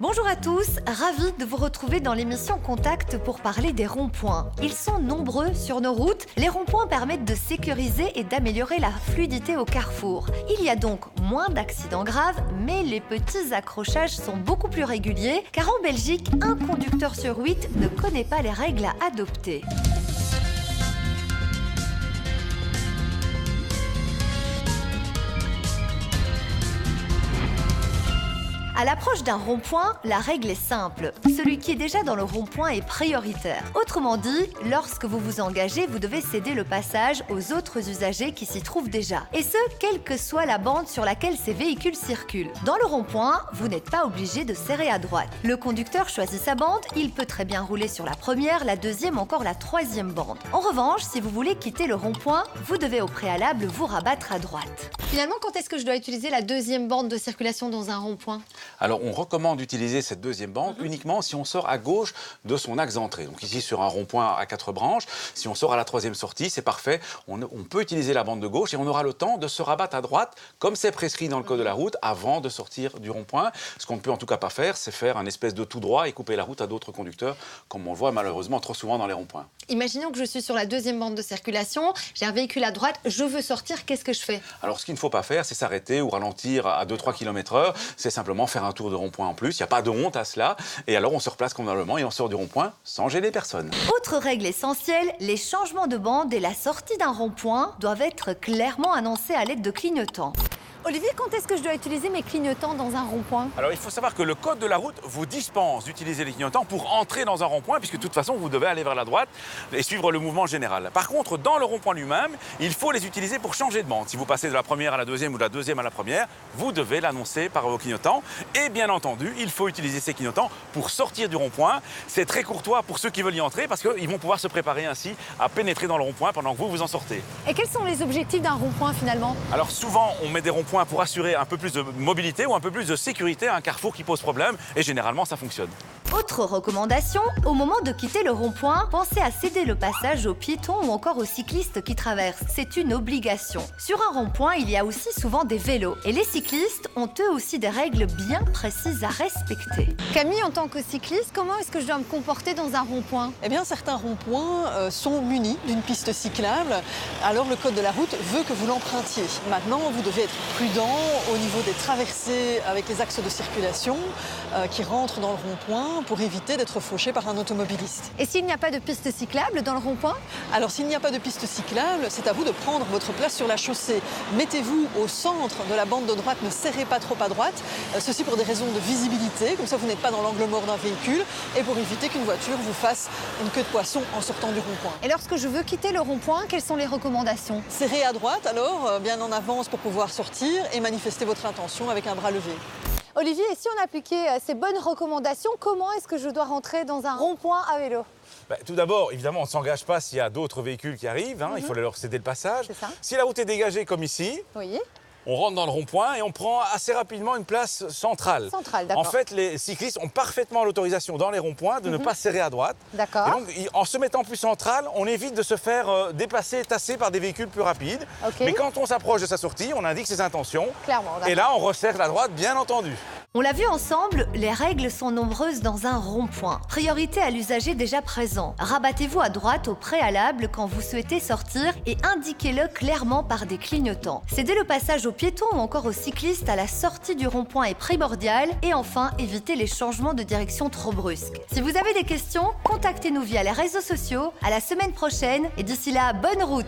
Bonjour à tous, ravie de vous retrouver dans l'émission Contact pour parler des ronds-points. Ils sont nombreux sur nos routes. Les ronds-points permettent de sécuriser et d'améliorer la fluidité au carrefour. Il y a donc moins d'accidents graves, mais les petits accrochages sont beaucoup plus réguliers, car en Belgique, un conducteur sur 8 ne connaît pas les règles à adopter. À l'approche d'un rond-point, la règle est simple. Celui qui est déjà dans le rond-point est prioritaire. Autrement dit, lorsque vous vous engagez, vous devez céder le passage aux autres usagers qui s'y trouvent déjà. Et ce, quelle que soit la bande sur laquelle ces véhicules circulent. Dans le rond-point, vous n'êtes pas obligé de serrer à droite. Le conducteur choisit sa bande, il peut très bien rouler sur la première, la deuxième, encore la troisième bande. En revanche, si vous voulez quitter le rond-point, vous devez au préalable vous rabattre à droite. Finalement, quand est-ce que je dois utiliser la deuxième bande de circulation dans un rond-point ? Alors, on recommande d'utiliser cette deuxième bande uniquement si on sort à gauche de son axe d'entrée. Donc ici, sur un rond-point à 4 branches, si on sort à la troisième sortie, c'est parfait. On peut utiliser la bande de gauche et on aura le temps de se rabattre à droite, comme c'est prescrit dans le code de la route, avant de sortir du rond-point. Ce qu'on ne peut en tout cas pas faire, c'est faire un espèce de tout droit et couper la route à d'autres conducteurs, comme on le voit malheureusement trop souvent dans les ronds-points. Imaginons que je suis sur la deuxième bande de circulation, j'ai un véhicule à droite, je veux sortir, qu'est-ce que je fais ? Alors, ce qu'il ne faut pas faire, c'est s'arrêter ou ralentir à 2-3 km/h. C'est simplement faire un tour de rond-point en plus. Il n'y a pas de honte à cela. Et alors, on se replace convenablement et on sort du rond-point sans gêner personne. Autre règle essentielle, les changements de bande et la sortie d'un rond-point doivent être clairement annoncés à l'aide de clignotants. Olivier, quand est-ce que je dois utiliser mes clignotants dans un rond-point ? Alors, il faut savoir que le code de la route vous dispense d'utiliser les clignotants pour entrer dans un rond-point, puisque de toute façon, vous devez aller vers la droite et suivre le mouvement général. Par contre, dans le rond-point lui-même, il faut les utiliser pour changer de bande. Si vous passez de la première à la deuxième ou de la deuxième à la première, vous devez l'annoncer par vos clignotants. Et bien entendu, il faut utiliser ces clignotants pour sortir du rond-point. C'est très courtois pour ceux qui veulent y entrer, parce qu'ils vont pouvoir se préparer ainsi à pénétrer dans le rond-point pendant que vous en sortez. Et quels sont les objectifs d'un rond-point finalement ? Alors souvent, on met des ronds-points pour assurer un peu plus de mobilité ou un peu plus de sécurité à un carrefour qui pose problème, et généralement ça fonctionne. Autre recommandation, au moment de quitter le rond-point, pensez à céder le passage aux piétons ou encore aux cyclistes qui traversent. C'est une obligation. Sur un rond-point, il y a aussi souvent des vélos. Et les cyclistes ont eux aussi des règles bien précises à respecter. Camille, en tant que cycliste, comment est-ce que je dois me comporter dans un rond-point ? Eh bien, certains ronds-points sont munis d'une piste cyclable. Alors, le code de la route veut que vous l'empruntiez. Maintenant, vous devez être prudent au niveau des traversées avec les axes de circulation qui rentrent dans le rond-point pour éviter d'être fauché par un automobiliste. Et s'il n'y a pas de piste cyclable dans le rond-point ? Alors, s'il n'y a pas de piste cyclable, c'est à vous de prendre votre place sur la chaussée. Mettez-vous au centre de la bande de droite, ne serrez pas trop à droite. Ceci pour des raisons de visibilité, comme ça vous n'êtes pas dans l'angle mort d'un véhicule, et pour éviter qu'une voiture vous fasse une queue de poisson en sortant du rond-point. Et lorsque je veux quitter le rond-point, quelles sont les recommandations ? Serrez à droite alors, bien en avance pour pouvoir sortir, et manifestez votre intention avec un bras levé. Olivier, et si on appliquait ces bonnes recommandations, comment est-ce que je dois rentrer dans un rond-point à vélo ? Tout d'abord, évidemment, on ne s'engage pas s'il y a d'autres véhicules qui arrivent. Il faut leur céder le passage. C'est ça. Si la route est dégagée comme ici, Oui. on rentre dans le rond-point et on prend assez rapidement une place centrale. Centrale, d'accord. En fait, les cyclistes ont parfaitement l'autorisation dans les ronds-points de ne pas serrer à droite. D'accord. Et donc, en se mettant plus central, on évite de se faire dépasser, tasser par des véhicules plus rapides. Ok. Mais quand on s'approche de sa sortie, on indique ses intentions. Clairement, d'accord. Et là, on resserre la droite, bien entendu. On l'a vu ensemble, les règles sont nombreuses dans un rond-point. Priorité à l'usager déjà présent. Rabattez-vous à droite au préalable quand vous souhaitez sortir et indiquez-le clairement par des clignotants. Cédez le passage aux piétons ou encore aux cyclistes à la sortie du rond-point est primordial. Et enfin, évitez les changements de direction trop brusques. Si vous avez des questions, contactez-nous via les réseaux sociaux. À la semaine prochaine et d'ici là, bonne route!